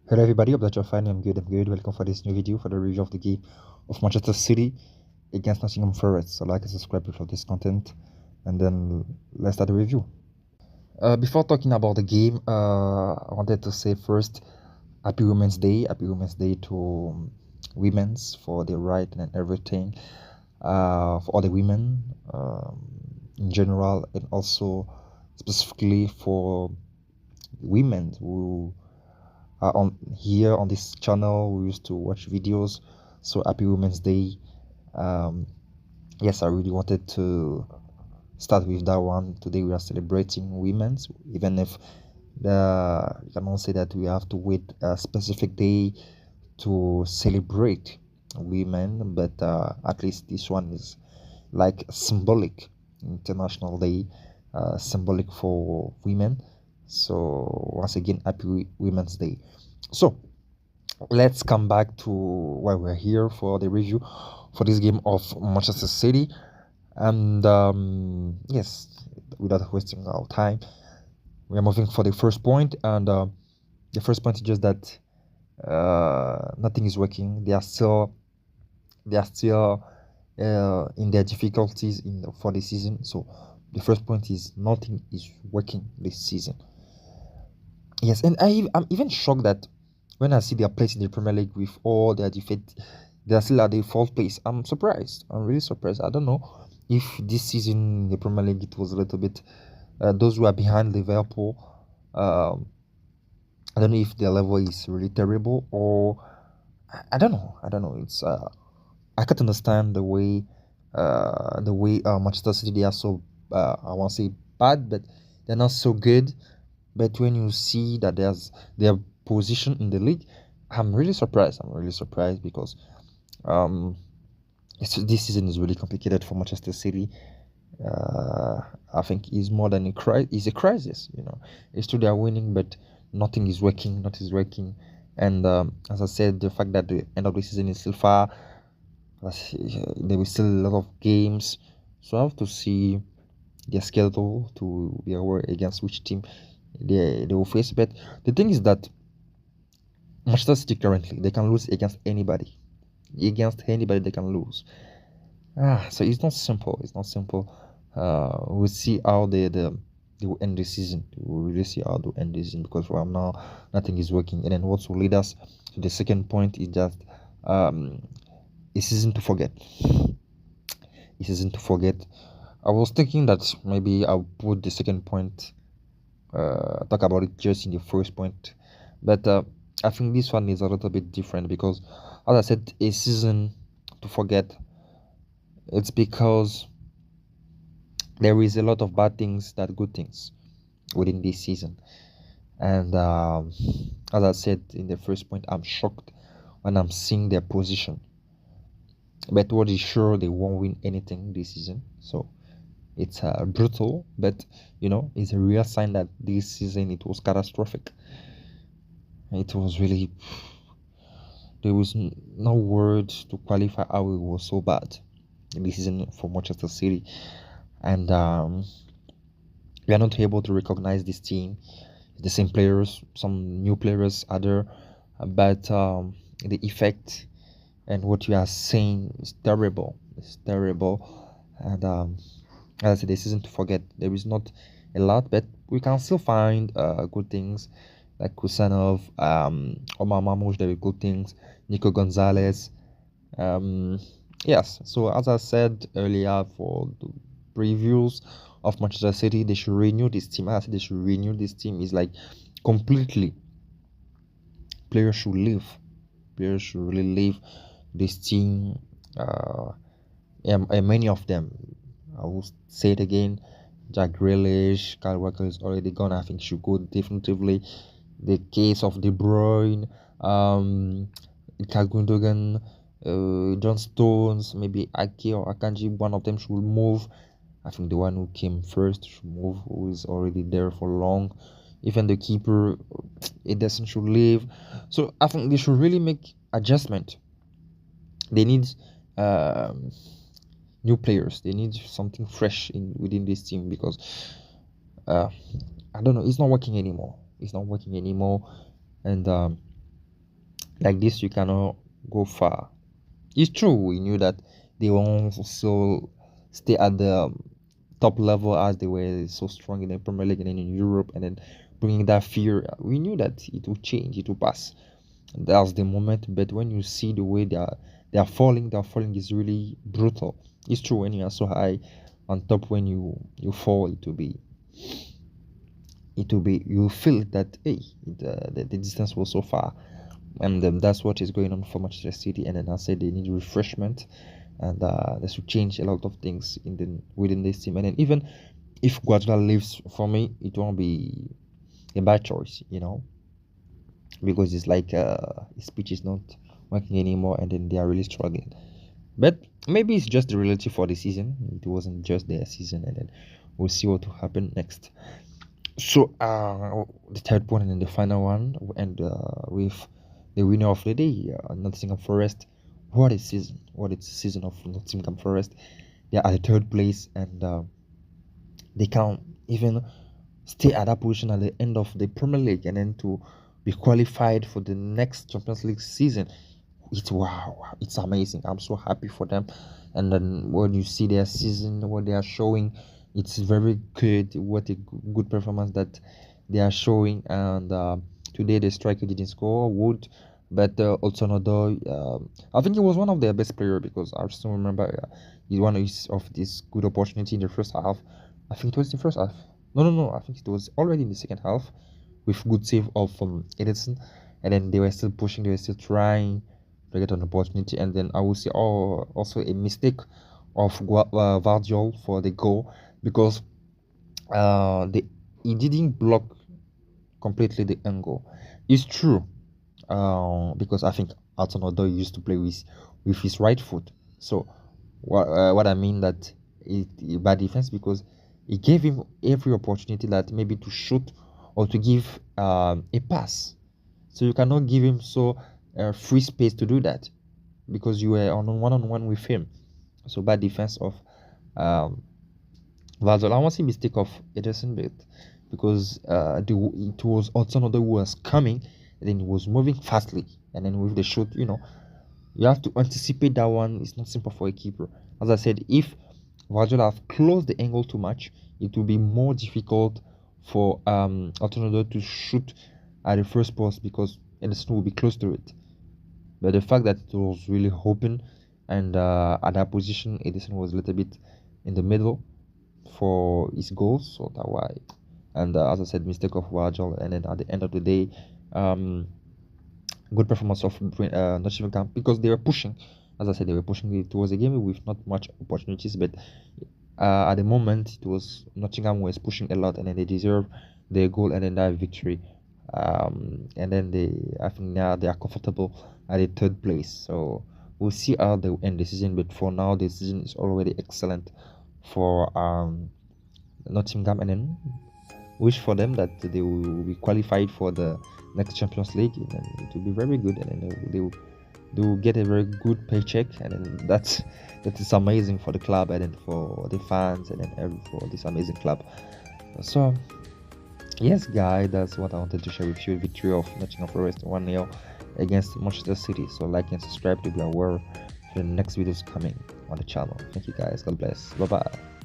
Hello everybody, hope that you're fine. I'm good. Welcome for this new video for the review of the game of Manchester City against Nottingham Forest. So like and subscribe for this content, and then let's start the review. Before talking about the game, I wanted to say first, Happy Women's Day. Happy Women's Day to women's for their right and everything. For all the women in general, and also specifically for women who on here on this channel. We used to watch videos. So happy Women's Day. Yes, I really wanted to start with that one. Today we are celebrating women's, even if you cannot say that we have to wait a specific day to celebrate women, but at least this one is like symbolic international day, symbolic for women. So once again, happy Women's Day. So let's come back to why we're here for the review for this game of Manchester City. And yes, without wasting our time, we are moving for the first point. And the first point is just that nothing is working. They are still in their difficulties for the season. So the first point is nothing is working this season. Yes, and I'm even shocked that when I see their place in the Premier League with all their defeat, they are still at the fourth place. I'm surprised. I'm really surprised. I don't know if this season in the Premier League it was a little bit those who are behind Liverpool. I don't know if their level is really terrible or I don't know. I don't know. It's I can't understand the way Manchester City, they are so I won't say bad, but they're not so good. But when you see that there's their position in the league, I'm really surprised. I'm really surprised because um, this season is really complicated for Manchester City. I think it's more than a crisis. It's a crisis. It's true they are winning, but nothing is working. Nothing is working. And as I said, the fact that the end of the season is still far, there will still a lot of games. So I have to see their schedule to be aware against which team they will face. But the thing is that Manchester City currently they can lose against anybody. Against anybody they can lose. So it's not simple. It's not simple. We'll see how they will end the season. We'll really see how they will end the season because right now nothing is working. And then what will lead us to the second point is just a season to forget. A season to forget. I was thinking that maybe I'll put the second point, talk about it just in the first point, but I think this one is a little bit different because, as I said, a season to forget. It's because there is a lot of bad things that good things within this season, and as I said in the first point, I'm shocked when I'm seeing their position. But what is sure, they won't win anything this season. So it's brutal, but it's a real sign that this season it was catastrophic. It was really, there was no word to qualify how it was so bad in this season for Manchester City, and we are not able to recognize this team. The same players, some new players are there, but the effect and what you are saying is terrible. It's terrible, and as I said, this isn't to forget. There is not a lot, but we can still find good things like Kusanov, Omar Mamouche. There were good things. Nico Gonzalez. Yes. So as I said earlier, for the previews of Manchester City, they should renew this team. I said they should renew this team. Is like completely. Players should leave. Players should really leave this team. And many of them, I will say it again, Jack Grealish, Kyle Walker is already gone. I think should go definitively. The case of De Bruyne, Ilkay Gundogan, John Stones, maybe Ake or Akanji, one of them should move. I think the one who came first should move, who is already there for long. Even the keeper, Ederson should leave. So I think they should really make adjustment. They need new players. They need something fresh within this team because I don't know. It's not working anymore. It's not working anymore, and Like this, you cannot go far. It's true, we knew that they won't so stay at the top level as they were so strong in the Premier League and then in Europe, and then bringing that fear. We knew that it will change, it will pass. That's the moment. But when you see the way they are falling, their falling is really brutal. It's true, when you are so high on top, when you fall, it will be you feel that, hey, the distance was so far. And that's what is going on for Manchester City. And then I said they need refreshment, and they should change a lot of things within this team. And then even if Guardiola leaves, for me, it won't be a bad choice, because it's like his pitch is not working anymore, and then they are really struggling. But maybe it's just the reality for the season. It wasn't just their season, and then we'll see what will happen next. So the third one and then the final one, and with the winner of the day, Nottingham Forest. What a season! What a season of Nottingham Forest. They are at the third place, and they can even stay at that position at the end of the Premier League, and then to be qualified for the next Champions League season. It's wow, it's amazing. I'm so happy for them. And then when you see their season, what they are showing, it's very good. What a good performance that they are showing. And today the striker didn't score, Wood, but Hudson Odoi, I think he was one of their best player, because I still remember he one of this good opportunity in the first half. I think it was the first half. No, no, no. I think it was already in the second half, with good save of Edison, and then they were still pushing. They were still trying to get an opportunity, and then I will say, also a mistake of Vardiol for the goal, because the he didn't block completely the angle. It's true, because I think Hudson Odoi used to play with his right foot. So what I mean that bad defense, because he gave him every opportunity that maybe to shoot or to give a pass. So you cannot give him so free space to do that, because you were on one-on-one with him. So bad defense of um, Vazol. I want to say mistake of Ederson, but because it was Hudson Odoi who was coming, and then he was moving fastly, and then with the shot, you have to anticipate that one. It's not simple for a keeper. As I said, if Vazol have closed the angle too much, it will be more difficult for Hudson Odoi to shoot at the first post, because Ederson will be close to it. But the fact that it was really open, and at that position, Edison was a little bit in the middle for his goals, so that why. And as I said, mistake of Wajal, and then at the end of the day, good performance of Nottingham, because they were pushing. As I said, they were pushing. It was a game with not much opportunities, but at the moment, it was Nottingham was pushing a lot, and then they deserve their goal and then that victory. And then I think now they are comfortable at the third place. So we'll see how they end the season. But for now, the season is already excellent for Nottingham, and then wish for them that they will be qualified for the next Champions League, and it will be very good, and then they will get a very good paycheck, and then that is amazing for the club, and then for the fans, and then for this amazing club. So yes, guys, that's what I wanted to share with you. Victory of Nottingham Forest 1-0 against Manchester City. So like and subscribe to be aware for the next videos coming on the channel. Thank you, guys. God bless. Bye bye.